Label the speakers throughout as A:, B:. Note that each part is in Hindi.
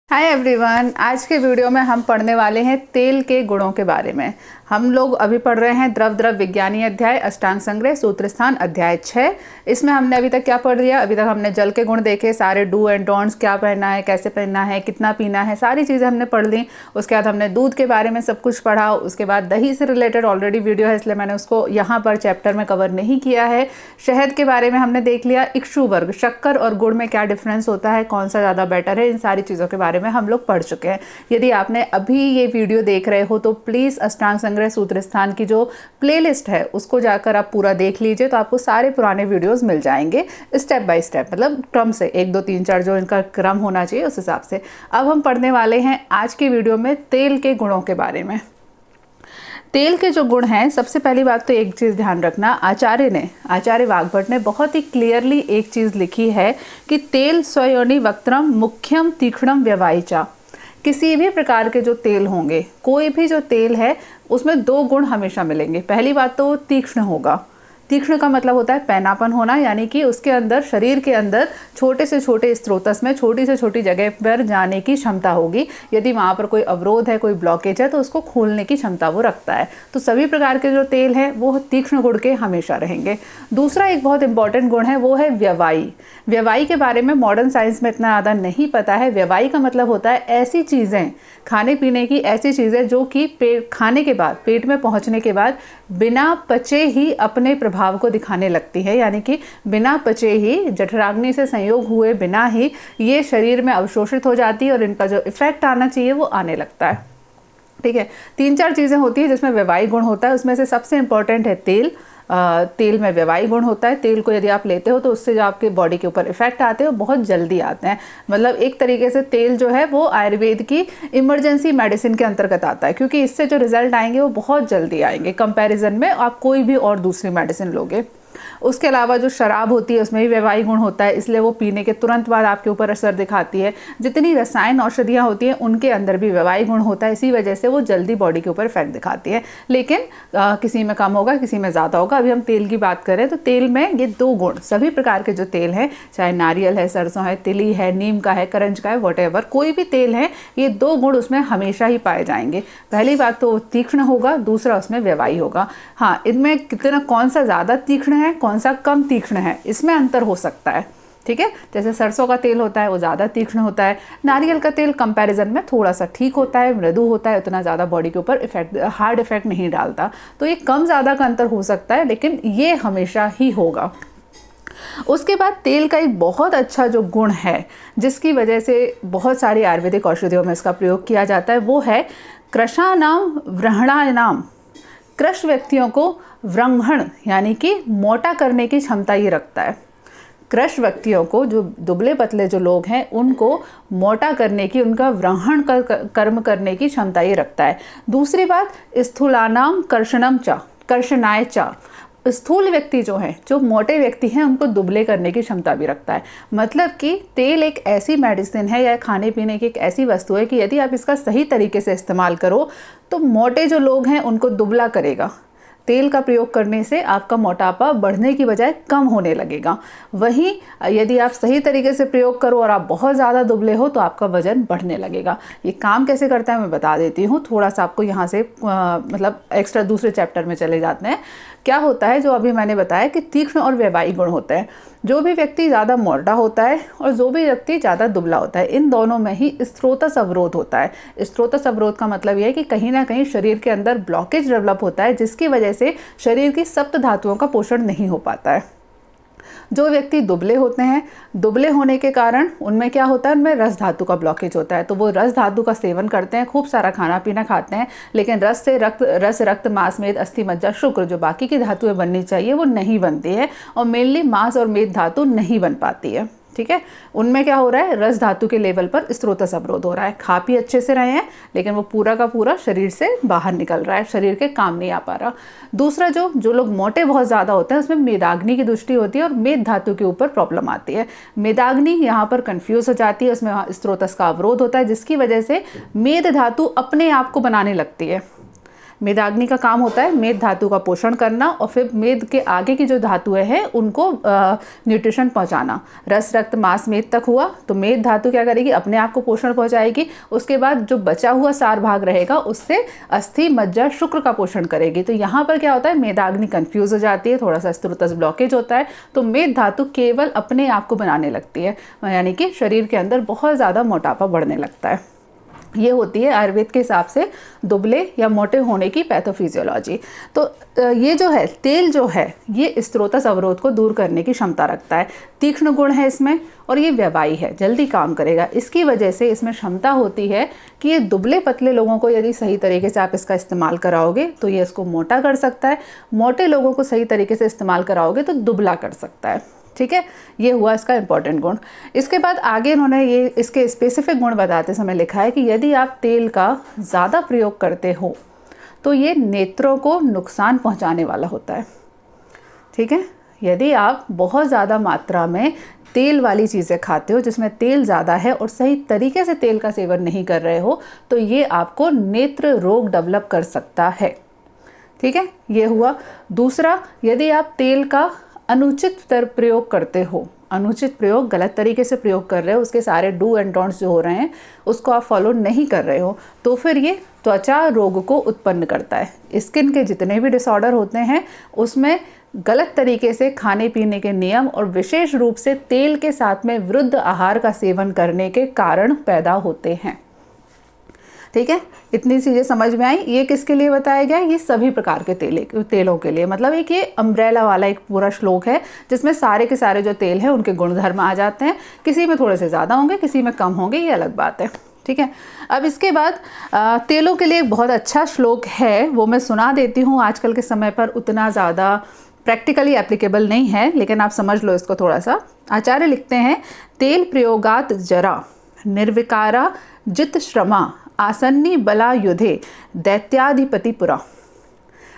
A: हाय एवरीवन, आज के वीडियो में हम पढ़ने वाले हैं तेल के गुणों के बारे में। हम लोग अभी पढ़ रहे हैं द्रव विज्ञानी अध्याय अष्टांग संग्रह सूत्र स्थान अध्याय 6। इसमें हमने अभी तक क्या पढ़ लिया? अभी तक हमने जल के गुण देखे, सारे डू एंड डोंट्स, क्या पहनना है, कैसे पहनना है, कितना पीना है, सारी चीज़ें हमने पढ़ ली। उसके बाद हमने दूध के बारे में सब कुछ पढ़ा। उसके बाद दही से रिलेटेड ऑलरेडी वीडियो है, इसलिए मैंने उसको यहाँ पर चैप्टर में कवर नहीं किया है। शहद के बारे में हमने देख लिया। इक्षु वर्ग, शक्कर और गुड़ में क्या डिफरेंस होता है, कौन सा ज़्यादा बेटर है, इन सारी चीज़ों के बारे में हम लोग पढ़ चुके हैं। यदि आपने अभी ये वीडियो देख रहे हो तो प्लीज़ अष्टांग संग्रह सूत्र स्थान की जो प्लेलिस्ट है उसको जाकर आप पूरा देख लीजिए, तो आपको सारे पुराने वीडियोस मिल जाएंगे स्टेप बाय स्टेप, मतलब क्रम से 1 2 3 4 जो इनका क्रम होना चाहिए उस हिसाब से। अब हम पढ़ने वाले हैं आज की वीडियो में तेल के गुणों के बारे में। तेल के जो गुण हैं, सबसे पहली बात तो एक चीज़ ध्यान रखना, आचार्य वाग्भट ने बहुत ही क्लियरली एक चीज़ लिखी है कि तेल स्वयोनि वक्त्रम मुख्यम तीक्ष्णम व्यवायिचा। किसी भी प्रकार के जो तेल होंगे, कोई भी जो तेल है उसमें 2 गुण हमेशा मिलेंगे। पहली बात तो तीक्ष्ण होगा। तीक्ष्ण का मतलब होता है पैनापन होना, यानी कि उसके अंदर, शरीर के अंदर छोटे से छोटे स्रोतस में छोटी से छोटी जगह पर जाने की क्षमता होगी। यदि वहाँ पर कोई अवरोध है, कोई ब्लॉकेज है, तो उसको खोलने की क्षमता वो रखता है। तो सभी प्रकार के जो तेल हैं वो तीक्ष्ण गुण के हमेशा रहेंगे। दूसरा एक बहुत इंपॉर्टेंट गुण है, वो है व्यवायी। व्यवायी के बारे में मॉडर्न साइंस में इतना ज़्यादा नहीं पता है। व्यवायी का मतलब होता है ऐसी चीज़ें, खाने पीने की ऐसी चीज़ें जो कि खाने के बाद, पेट में पहुँचने के बाद बिना पचे ही अपने प्रभाव को दिखाने लगती है। यानी कि बिना पचे ही, जठराग्नि से संयोग हुए बिना ही ये शरीर में अवशोषित हो जाती है और इनका जो इफेक्ट आना चाहिए वो आने लगता है। ठीक है, 3-4 चीज़ें होती है जिसमें व्यवायी गुण होता है। उसमें से सबसे इंपॉर्टेंट है तेल। तेल में व्यवायी गुण होता है। तेल को यदि आप लेते हो तो उससे जो आपके बॉडी के ऊपर इफेक्ट आते हैं वो बहुत जल्दी आते हैं। मतलब एक तरीके से तेल जो है वो आयुर्वेद की इमरजेंसी मेडिसिन के अंतर्गत आता है, क्योंकि इससे जो रिजल्ट आएंगे वो बहुत जल्दी आएंगे कंपैरिजन में आप कोई भी और दूसरी मेडिसिन लोगे। उसके अलावा जो शराब होती है उसमें भी व्यवायी गुण होता है, इसलिए वो पीने के तुरंत बाद आपके ऊपर असर दिखाती है। जितनी रसायन औषधियाँ होती हैं उनके अंदर भी व्यवायी गुण होता है, इसी वजह से वो जल्दी बॉडी के ऊपर इफेक्ट दिखाती है। लेकिन किसी में कम होगा, किसी में ज़्यादा होगा। अभी हम तेल की बात करें तो तेल में ये 2 गुण, सभी प्रकार के जो तेल हैं, चाहे नारियल है, सरसों है, तिली है, नीम का है, करंज का है, वॉटेवर कोई भी तेल है, ये 2 गुण उसमें हमेशा ही पाए जाएंगे। पहली बात तो तीक्ष्ण होगा, दूसरा उसमें व्यवायी होगा। हाँ, इनमें कितना, कौन सा ज़्यादा तीक्ष्ण है, कौन सा कम तीक्ष्ण है, इसमें अंतर हो सकता है। ठीक है, जैसे सरसों का तेल होता है वो ज़्यादा तीक्ष्ण होता है, नारियल का तेल कंपैरिजन में थोड़ा सा ठीक होता है, मृदु होता है, उतना ज़्यादा बॉडी के ऊपर इफेक्ट, हार्ड इफेक्ट नहीं डालता। तो ये कम ज़्यादा का अंतर हो सकता है, लेकिन ये हमेशा ही होगा। उसके बाद तेल का एक बहुत अच्छा जो गुण है, जिसकी वजह से बहुत सारी आयुर्वेदिक औषधियों में इसका प्रयोग किया जाता है, वो है कृशानाम व्रणणानाम। कृश व्यक्तियों को व्रणहण यानी कि मोटा करने की क्षमता ये रखता है। कृश व्यक्तियों को, जो दुबले पतले जो लोग हैं, उनको मोटा करने की, उनका व्रणहण कर्म करने की क्षमता ये रखता है। दूसरी बात, स्थूलानाम कर्षणम चा, कर्षणाय चा। स्थूल व्यक्ति जो हैं, जो मोटे व्यक्ति हैं, उनको दुबले करने की क्षमता भी रखता है। मतलब कि तेल एक ऐसी मेडिसिन है या खाने पीने की एक ऐसी वस्तु है कि यदि आप इसका सही तरीके से इस्तेमाल करो तो मोटे जो लोग हैं उनको दुबला करेगा। तेल का प्रयोग करने से आपका मोटापा बढ़ने की बजाय कम होने लगेगा। वहीं यदि आप सही तरीके से प्रयोग करो और आप बहुत ज़्यादा दुबले हो तो आपका वजन बढ़ने लगेगा। ये काम कैसे करता है मैं बता देती हूँ, थोड़ा सा आपको यहाँ से मतलब एक्स्ट्रा दूसरे चैप्टर में चले जाते हैं। क्या होता है, जो अभी मैंने बताया कि तीक्ष्ण और व्यवायी गुण होते हैं। जो भी व्यक्ति ज़्यादा मोटा होता है और जो भी व्यक्ति ज़्यादा दुबला होता है, इन दोनों में ही स्त्रोतस अवरोध होता है। स्त्रोतस अवरोध का मतलब यह है कि कहीं ना कहीं शरीर के अंदर ब्लॉकेज डेवलप होता है, जिसकी वजह से शरीर की सप्त धातुओं का पोषण नहीं हो पाता है। जो व्यक्ति दुबले होते हैं, दुबले होने के कारण उनमें क्या होता है, उनमें रस धातु का ब्लॉकेज होता है। तो वो रस धातु का सेवन करते हैं, खूब सारा खाना पीना खाते हैं, लेकिन रक्त मांस मेद अस्थि मज्जा शुक्र, जो बाकी की धातुएं बननी चाहिए वो नहीं बनती है, और मेनली मांस और मेद धातु नहीं बन पाती है। ठीक है, उनमें क्या हो रहा है, रस धातु के लेवल पर स्त्रोतस अवरोध हो रहा है। खा पी अच्छे से रहे हैं लेकिन वो पूरा का पूरा शरीर से बाहर निकल रहा है, शरीर के काम नहीं आ पा रहा। दूसरा, जो लोग मोटे बहुत ज़्यादा होते हैं उसमें मेदाग्नि की दृष्टि होती है और मेद धातु के ऊपर प्रॉब्लम आती है। मेदाग्नि यहाँ पर कन्फ्यूज हो जाती है, उसमें स्त्रोतस का अवरोध होता है, जिसकी वजह से मेद धातु अपने आप को बनाने लगती है। मेदाग्नि का काम होता है मेद धातु का पोषण करना और फिर मेद के आगे की जो धातुएं हैं उनको न्यूट्रिशन पहुंचाना। रस रक्त मांस मेद तक हुआ तो मेद धातु क्या करेगी, अपने आप को पोषण पहुंचाएगी। उसके बाद जो बचा हुआ सार भाग रहेगा उससे अस्थि मज्जा शुक्र का पोषण करेगी। तो यहाँ पर क्या होता है, मेदाग्नि कंफ्यूज हो जाती है, थोड़ा सा स्त्रुतस ब्लॉकेज होता है, तो मेद धातु केवल अपने आप को बनाने लगती है, यानी कि शरीर के अंदर बहुत ज़्यादा मोटापा बढ़ने लगता है। ये होती है आयुर्वेद के हिसाब से दुबले या मोटे होने की पैथोफिजियोलॉजी। तो ये जो है तेल जो है ये स्त्रोतस अवरोध को दूर करने की क्षमता रखता है, तीक्ष्ण गुण है इसमें और ये व्यवाही है, जल्दी काम करेगा। इसकी वजह से इसमें क्षमता होती है कि ये दुबले पतले लोगों को यदि सही तरीके से आप इसका इस्तेमाल कराओगे तो ये इसको मोटा कर सकता है, मोटे लोगों को सही तरीके से इस्तेमाल कराओगे तो दुबला कर सकता है। ठीक है, ये हुआ इसका इंपॉर्टेंट गुण। इसके बाद आगे इन्होंने ये इसके स्पेसिफिक गुण बताते समय लिखा है कि यदि आप तेल का ज़्यादा प्रयोग करते हो तो ये नेत्रों को नुकसान पहुंचाने वाला होता है। ठीक है, यदि आप बहुत ज़्यादा मात्रा में तेल वाली चीज़ें खाते हो जिसमें तेल ज़्यादा है और सही तरीके से तेल का सेवन नहीं कर रहे हो तो ये आपको नेत्र रोग डेवलप कर सकता है। ठीक है, ये हुआ। दूसरा, यदि आप तेल का अनुचित प्रयोग करते हो, अनुचित प्रयोग गलत तरीके से प्रयोग कर रहे हो, उसके सारे डू एंड डोंट्स जो हो रहे हैं उसको आप फॉलो नहीं कर रहे हो तो फिर ये त्वचा रोग को उत्पन्न करता है। स्किन के जितने भी डिसऑर्डर होते हैं उसमें गलत तरीके से खाने पीने के नियम और विशेष रूप से तेल के साथ में वृद्ध आहार का सेवन करने के कारण पैदा होते हैं। ठीक है, इतनी चीज़ें समझ में आई। ये किसके लिए बताया गया है, ये सभी प्रकार के तेलों के लिए, मतलब एक ये अम्ब्रेला वाला एक पूरा श्लोक है जिसमें सारे के सारे जो तेल हैं उनके गुणधर्म आ जाते हैं। किसी में थोड़े से ज़्यादा होंगे, किसी में कम होंगे, ये अलग बात है। ठीक है, अब इसके बाद तेलों के लिए एक बहुत अच्छा श्लोक है, वो मैं सुना देती हूँ। आजकल के समय पर उतना ज़्यादा प्रैक्टिकली एप्लीकेबल नहीं है लेकिन आप समझ लो इसको थोड़ा सा। आचार्य लिखते हैं, तेल प्रयोगात जरा निर्विकारा जित श्रमा आसन्नी बला युधे दैत्याधिपति पुरा।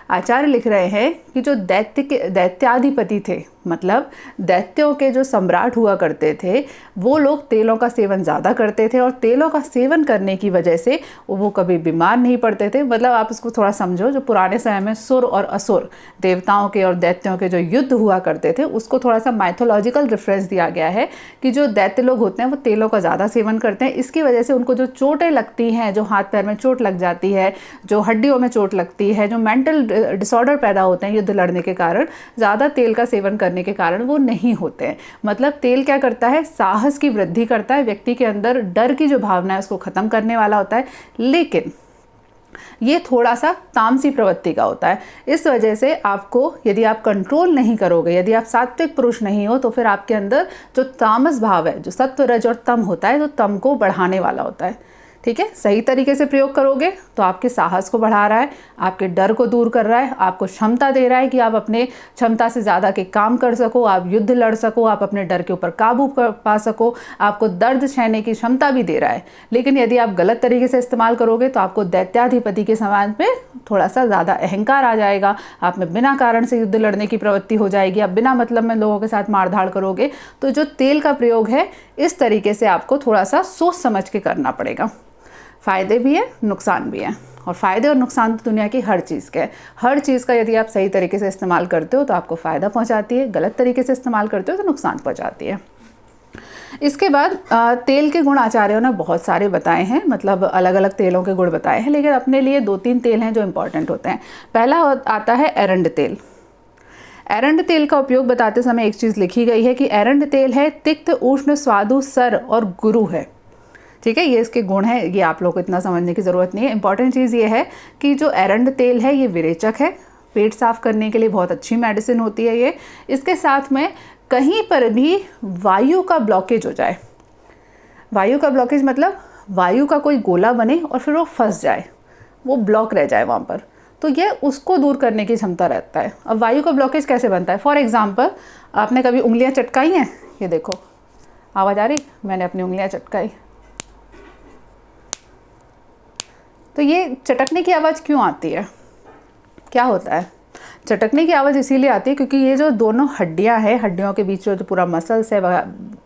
A: आचार्य लिख रहे हैं कि जो दैत्याधिपति थे, मतलब दैत्यों के जो सम्राट हुआ करते थे, वो लोग तेलों का सेवन ज़्यादा करते थे और तेलों का सेवन करने की वजह से वो कभी बीमार नहीं पड़ते थे। मतलब आप इसको थोड़ा समझो, जो पुराने समय में सुर और असुर देवताओं के और दैत्यों के जो युद्ध हुआ करते थे उसको थोड़ा सा माइथोलॉजिकल रेफरेंस दिया गया है कि जो दैत्य लोग होते हैं वो तेलों का ज़्यादा सेवन करते हैं। इसकी वजह से उनको जो चोटें लगती हैं, जो हाथ पैर में चोट लग जाती है, जो हड्डियों में चोट लगती है, जो मेंटल डिसऑर्डर पैदा होते हैं युद्ध लड़ने के कारण, ज़्यादा तेल का सेवन करने के कारण वो नहीं होते हैं। मतलब तेल क्या करता है, साहस की वृद्धि करता है, व्यक्ति के अंदर डर की जो भावना है उसको ख़त्म करने वाला होता है, लेकिन ये थोड़ा सा तामसी प्रवृत्ति का होता है। इस वजह से आपको, यदि आप कंट्रोल नहीं करोगे, यदि आप सात्विक पुरुष नहीं हो तो फिर आपके अंदर जो तामस भाव है, जो सत्व रज और तम होता है, तो तम को बढ़ाने वाला होता है। ठीक है, सही तरीके से प्रयोग करोगे तो आपके साहस को बढ़ा रहा है, आपके डर को दूर कर रहा है, आपको क्षमता दे रहा है कि आप अपने क्षमता से ज़्यादा के काम कर सको, आप युद्ध लड़ सको, आप अपने डर के ऊपर काबू पा सको, आपको दर्द सहने की क्षमता भी दे रहा है। लेकिन यदि आप गलत तरीके से इस्तेमाल करोगे तो आपको दैत्याधिपति के समान पे थोड़ा सा ज़्यादा अहंकार आ जाएगा, आप में बिना कारण से युद्ध लड़ने की प्रवृत्ति हो जाएगी, आप बिना मतलब में लोगों के साथ मारधाड़ करोगे। तो जो तेल का प्रयोग है इस तरीके से आपको थोड़ा सा सोच समझ के करना पड़ेगा। फ़ायदे भी है, नुकसान भी है, और फ़ायदे और नुकसान तो दुनिया की हर चीज़ के है। हर चीज़ का यदि आप सही तरीके से इस्तेमाल करते हो तो आपको फ़ायदा पहुंचाती है, गलत तरीके से इस्तेमाल करते हो तो नुकसान पहुंचाती है। इसके बाद तेल के गुण आचार्यों ने बहुत सारे बताए हैं, मतलब अलग अलग तेलों के गुण बताए हैं, लेकिन अपने लिए 2-3 तेल हैं जो इम्पॉर्टेंट होते हैं। पहला आता है एरंड तेल। एरंड तेल का उपयोग बताते समय एक चीज़ लिखी गई है कि एरंड तेल है तिक्त उष्ण स्वादु सर और गुरु है। ठीक है, ये इसके गुण है, ये आप लोग को इतना समझने की ज़रूरत नहीं है। इंपॉर्टेंट चीज़ ये है कि जो एरंड तेल है ये विरेचक है, पेट साफ करने के लिए बहुत अच्छी मेडिसिन होती है ये। इसके साथ में कहीं पर भी वायु का ब्लॉकेज हो जाए, वायु का ब्लॉकेज मतलब वायु का कोई गोला बने और फिर वो फंस जाए, वो ब्लॉक रह जाए वहाँ पर, तो ये उसको दूर करने की क्षमता रहता है। अब वायु का ब्लॉकेज कैसे बनता है, फॉर एग्ज़ाम्पल आपने कभी उंगलियाँ चटकाई हैं, ये देखो आवाज़ आ रही, मैंने अपनी उंगलियाँ चटकाई, तो ये चटकने की आवाज़ क्यों आती है, क्या होता है? चटकने की आवाज़ इसीलिए आती है क्योंकि ये जो दोनों हड्डियां हैं, हड्डियों के बीच जो पूरा मसल्स है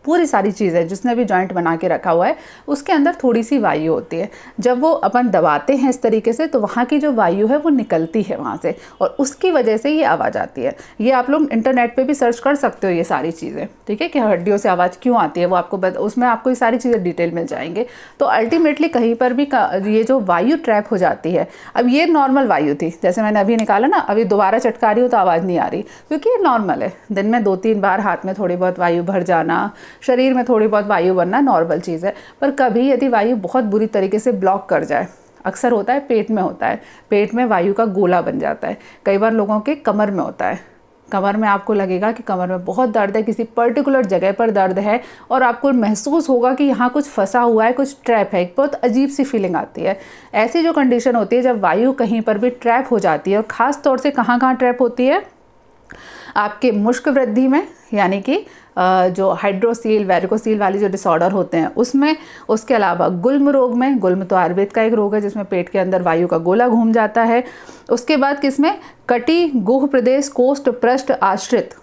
A: पूरी सारी चीज़ें जिसने भी जॉइंट बना के रखा हुआ है उसके अंदर थोड़ी सी वायु होती है। जब वो अपन दबाते हैं इस तरीके से तो वहाँ की जो वायु है वो निकलती है वहाँ से, और उसकी वजह से ये आवाज़ आती है। ये आप लोग इंटरनेट पे भी सर्च कर सकते हो ये सारी चीज़ें, ठीक है, कि हड्डियों से आवाज़ क्यों आती है, वो आपको उसमें आपको ये सारी चीज़ें डिटेल मिल जाएंगे। तो अल्टीमेटली कहीं पर भी ये जो वायु ट्रैप हो जाती है, अब ये नॉर्मल वायु थी, जैसे मैंने अभी निकाला ना, अभी दोबारा चटका रही हूँ तो आवाज़ नहीं आ रही, क्योंकि ये नॉर्मल है। दिन में 2-3 बार हाथ में थोड़ी बहुत वायु भर जाना, शरीर में थोड़ी बहुत वायु बनना नॉर्मल चीज़ है। पर कभी यदि वायु बहुत बुरी तरीके से ब्लॉक कर जाए, अक्सर होता है पेट में होता है, पेट में वायु का गोला बन जाता है। कई बार लोगों के कमर में होता है, कमर में आपको लगेगा कि कमर में बहुत दर्द है, किसी पर्टिकुलर जगह पर दर्द है और आपको महसूस होगा कि यहाँ कुछ फंसा हुआ है, कुछ ट्रैप है, एक बहुत अजीब सी फीलिंग आती है। ऐसी जो कंडीशन होती है जब वायु कहीं पर भी ट्रैप हो जाती है, और ख़ास तौर से कहाँ कहाँ ट्रैप होती है, आपके मुश्क वृद्धि में, यानी कि जो हाइड्रोसील वेरिकोसील वाली जो डिसऑर्डर होते हैं उसमें, उसके अलावा गुल्म रोग में, गुल्म तो आयुर्वेद का एक रोग है जिसमें पेट के अंदर वायु का गोला घूम जाता है। उसके बाद किसमें, कटी, गुह प्रदेश, कोष्ठ, पृष्ठ आश्रित,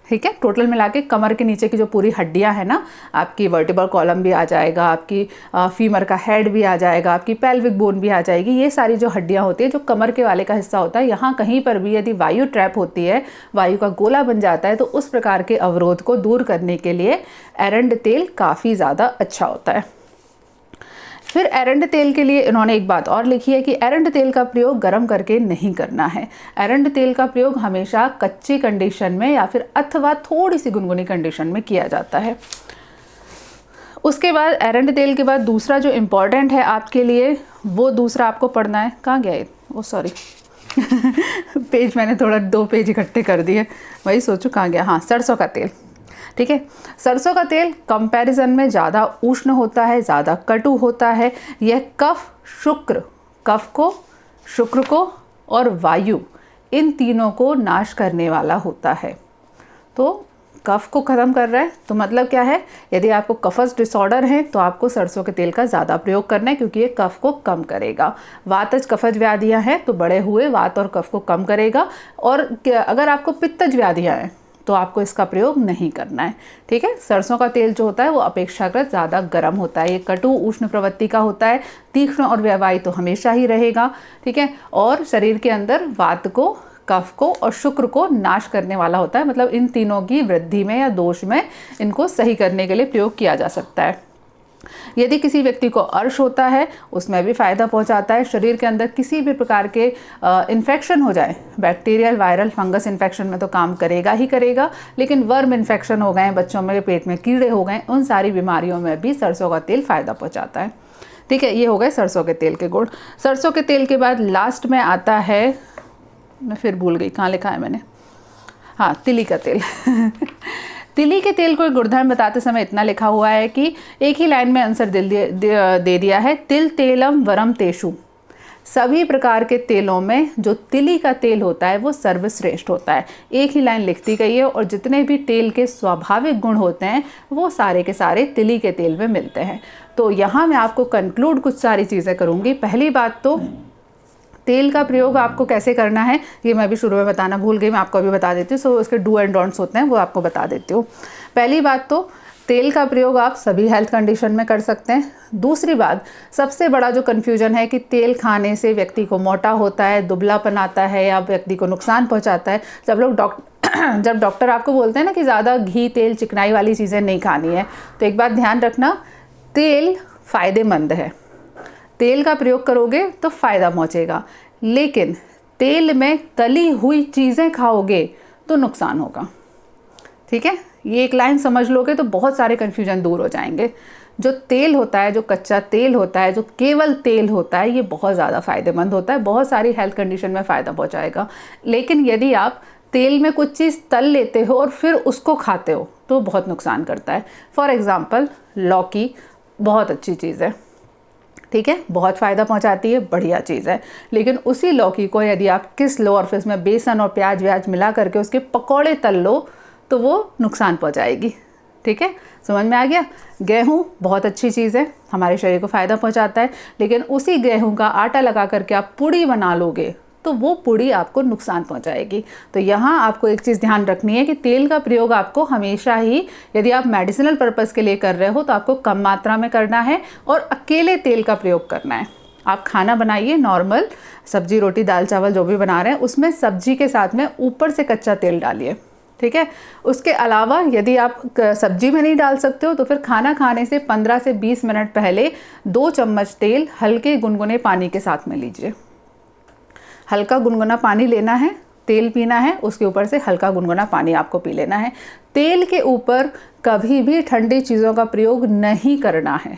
A: ठीक है, टोटल मिला के कमर के नीचे की जो पूरी हड्डियां हैं ना, आपकी वर्टिब्रल कॉलम भी आ जाएगा, आपकी फीमर का हेड भी आ जाएगा, आपकी पेल्विक बोन भी आ जाएगी। ये सारी जो हड्डियां होती है जो कमर के वाले का हिस्सा होता है, यहाँ कहीं पर भी यदि वायु ट्रैप होती है, वायु का गोला बन जाता है, तो उस प्रकार के अवरोध को दूर करने के लिए एरंड तेल काफ़ी ज़्यादा अच्छा होता है। फिर एरंड तेल के लिए इन्होंने एक बात और लिखी है कि एरंड तेल का प्रयोग गर्म करके नहीं करना है। एरंड तेल का प्रयोग हमेशा कच्ची कंडीशन में या फिर अथवा थोड़ी सी गुनगुनी कंडीशन में किया जाता है। उसके बाद एरंड तेल के बाद दूसरा जो इम्पॉर्टेंट है आपके लिए, वो दूसरा आपको पढ़ना है, कहाँ गया ये, ओ सॉरी पेज मैंने थोड़ा 2 पेज इकट्ठे कर दिए, वही सोचूं कहाँ गया, हाँ, सरसों का तेल, ठीक है। सरसों का तेल कंपैरिजन में ज़्यादा उष्ण होता है, ज़्यादा कटु होता है। यह कफ को, शुक्र को और वायु, इन तीनों को नाश करने वाला होता है। तो कफ को ख़त्म कर रहा है, तो मतलब क्या है, यदि आपको कफस डिसऑर्डर है तो आपको सरसों के तेल का ज़्यादा प्रयोग करना है, क्योंकि ये कफ को कम करेगा। वातज कफज व्याधियाँ हैं तो बढ़े हुए वात और कफ को कम करेगा, और अगर आपको पित्तज व्याधियाँ हैं तो आपको इसका प्रयोग नहीं करना है, ठीक है। सरसों का तेल जो होता है वो अपेक्षाकृत ज़्यादा गर्म होता है, ये कटु उष्ण प्रवृत्ति का होता है, तीक्ष्ण और व्यवाही तो हमेशा ही रहेगा, ठीक है, और शरीर के अंदर वात को, कफ को और शुक्र को नाश करने वाला होता है। मतलब इन तीनों की वृद्धि में या दोष में इनको सही करने के लिए प्रयोग किया जा सकता है। यदि किसी व्यक्ति को अर्श होता है उसमें भी फ़ायदा पहुंचाता है। शरीर के अंदर किसी भी प्रकार के इन्फेक्शन हो जाए, बैक्टीरियल, वायरल, फंगस इन्फेक्शन में तो काम करेगा ही करेगा, लेकिन वर्म इन्फेक्शन हो गए, बच्चों में पेट में कीड़े हो गए, उन सारी बीमारियों में भी सरसों का तेल फ़ायदा पहुँचाता है, ठीक है। ये हो गए सरसों के तेल के गुण। सरसों के तेल के बाद लास्ट में आता है, मैं फिर भूल गई कहाँ लिखा है मैंने, हाँ, तिली का तेल तिली के तेल को गुणधर्म बताते समय इतना लिखा हुआ है कि एक ही लाइन में आंसर दे दिया है, तिल तेलम वरम तेषु। सभी प्रकार के तेलों में जो तिली का तेल होता है वो सर्वश्रेष्ठ होता है, एक ही लाइन लिखती गई है, और जितने भी तेल के स्वाभाविक गुण होते हैं वो सारे के सारे तिली के तेल में मिलते हैं। तो यहाँ मैं आपको कंक्लूड कुछ सारी चीज़ें करूँगी। पहली बात तो तेल का प्रयोग आपको कैसे करना है ये मैं अभी शुरू में बताना भूल गई, मैं आपको अभी बता देती हूँ। सो उसके डू एंड डोंट्स होते हैं वो आपको बता देती हूँ। पहली बात तो तेल का प्रयोग आप सभी हेल्थ कंडीशन में कर सकते हैं। दूसरी बात, सबसे बड़ा जो कन्फ्यूजन है कि तेल खाने से व्यक्ति को मोटा होता है, दुबलापन आता है या व्यक्ति को नुकसान पहुँचाता है। जब डॉक्टर आपको बोलते हैं ना कि ज़्यादा घी, तेल, चिकनाई वाली चीज़ें नहीं खानी है, तो एक बात ध्यान रखना, तेल फ़ायदेमंद है, तेल का प्रयोग करोगे तो फ़ायदा पहुँचेगा, लेकिन तेल में तली हुई चीज़ें खाओगे तो नुकसान होगा, ठीक है। ये एक लाइन समझ लोगे तो बहुत सारे कन्फ्यूजन दूर हो जाएंगे। जो तेल होता है, जो कच्चा तेल होता है, जो केवल तेल होता है, ये बहुत ज़्यादा फ़ायदेमंद होता है, बहुत सारी हेल्थ कंडीशन में फ़ायदा पहुँचाएगा। लेकिन यदि आप तेल में कुछ चीज़ तल लेते हो और फिर उसको खाते हो तो बहुत नुकसान करता है। फॉर एग्ज़ाम्पल, लौकी बहुत अच्छी चीज़ है, ठीक है, बहुत फ़ायदा पहुंचाती है, बढ़िया चीज़ है, लेकिन उसी लौकी को यदि आप किस लो और फिर उसमें बेसन और प्याज व्याज मिला करके उसके पकौड़े तल लो तो वो नुकसान पहुंचाएगी, ठीक है। समझ में आ गया। गेहूँ बहुत अच्छी चीज़ है, हमारे शरीर को फ़ायदा पहुंचाता है, लेकिन उसी गेहूँ का आटा लगा करके आप पूड़ी बना लोगे तो वो पुड़ी आपको नुकसान पहुंचाएगी। तो यहाँ आपको एक चीज़ ध्यान रखनी है कि तेल का प्रयोग आपको हमेशा ही, यदि आप मेडिसिनल पर्पज़ के लिए कर रहे हो तो आपको कम मात्रा में करना है और अकेले तेल का प्रयोग करना है। आप खाना बनाइए नॉर्मल, सब्जी रोटी दाल चावल जो भी बना रहे हैं उसमें सब्जी के साथ में ऊपर से कच्चा तेल डालिए, ठीक है। उसके अलावा यदि आप सब्जी में नहीं डाल सकते हो तो फिर खाना खाने से 15 से 20 मिनट पहले 2 चम्मच तेल हल्के गुनगुने पानी के साथ में लीजिए। हल्का गुनगुना पानी लेना है, तेल पीना है, उसके ऊपर से हल्का गुनगुना पानी आपको पी लेना है। तेल के ऊपर कभी भी ठंडी चीज़ों का प्रयोग नहीं करना है,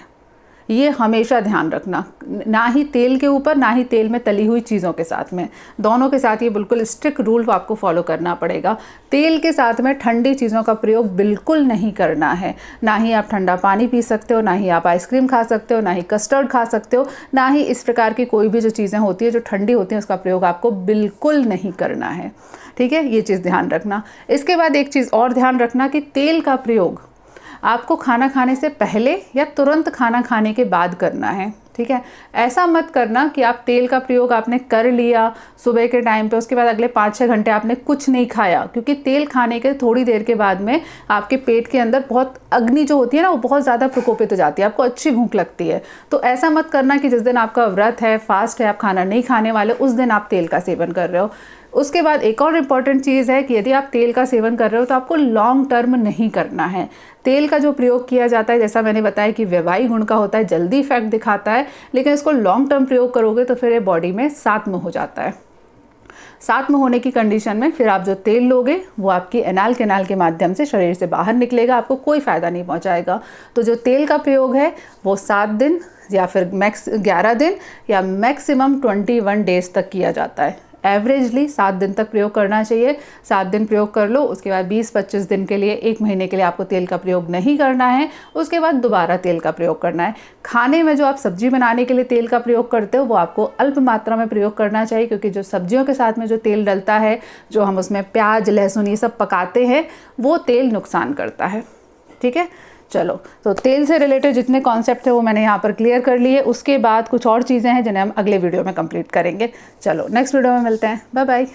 A: ये हमेशा ध्यान रखना। ना ही तेल के ऊपर, ना ही तेल में तली हुई चीज़ों के साथ में, दोनों के साथ ये बिल्कुल स्ट्रिक्ट रूल आपको फॉलो करना पड़ेगा। तेल के साथ में ठंडी चीज़ों का प्रयोग बिल्कुल नहीं करना है। ना ही आप ठंडा पानी पी सकते हो, ना ही आप आइसक्रीम खा सकते हो, ना ही कस्टर्ड खा सकते हो, ना ही इस प्रकार की कोई भी जो चीज़ें होती है जो ठंडी होती हैं उसका प्रयोग आपको बिल्कुल नहीं करना है, ठीक है। ये चीज़ ध्यान रखना। इसके बाद एक चीज़ और ध्यान रखना कि तेल का प्रयोग आपको खाना खाने से पहले या तुरंत खाना खाने के बाद करना है, ठीक है। ऐसा मत करना कि आप तेल का प्रयोग आपने कर लिया सुबह के टाइम पे, उसके बाद अगले 5-6 घंटे आपने कुछ नहीं खाया, क्योंकि तेल खाने के थोड़ी देर के बाद में आपके पेट के अंदर बहुत अग्नि जो होती है ना वो बहुत ज़्यादा प्रकोपित हो जाती है, आपको अच्छी भूख लगती है। तो ऐसा मत करना कि जिस दिन आपका व्रत है, फास्ट है, आप खाना नहीं खाने वाले, उस दिन आप तेल का सेवन कर रहे हो। उसके बाद एक और इम्पॉर्टेंट चीज़ है कि यदि आप तेल का सेवन कर रहे हो तो आपको लॉन्ग टर्म नहीं करना है। तेल का जो प्रयोग किया जाता है, जैसा मैंने बताया कि वैवाहिक गुण का होता है, जल्दी इफेक्ट दिखाता है, लेकिन इसको लॉन्ग टर्म प्रयोग करोगे तो फिर ये बॉडी में साथ में हो जाता है। साथ में होने की कंडीशन में फिर आप जो तेल लोगे वो आपकी एनाल कैनाल के माध्यम से शरीर से बाहर निकलेगा, आपको कोई फ़ायदा नहीं पहुंचाएगा। तो जो तेल का प्रयोग है वो 7 दिन या फिर मैक्स 11 दिन या मैक्सिमम 21 डेज तक किया जाता है। एवरेजली 7 दिन तक प्रयोग करना चाहिए। 7 दिन प्रयोग कर लो, उसके बाद 20-25 दिन के लिए, 1 महीने के लिए आपको तेल का प्रयोग नहीं करना है। उसके बाद दोबारा तेल का प्रयोग करना है। खाने में जो आप सब्जी बनाने के लिए तेल का प्रयोग करते हो वो आपको अल्प मात्रा में प्रयोग करना चाहिए, क्योंकि जो सब्जियों के साथ में जो तेल डलता है, जो हम उसमें प्याज लहसुन ये सब पकाते हैं, वो तेल नुकसान करता है, ठीक है। चलो, तो तेल से रिलेटेड जितने कॉन्सेप्ट थे वो मैंने यहाँ पर क्लियर कर लिए। उसके बाद कुछ और चीज़ें हैं जिन्हें हम अगले वीडियो में कंप्लीट करेंगे। चलो नेक्स्ट वीडियो में मिलते हैं, बाय बाय।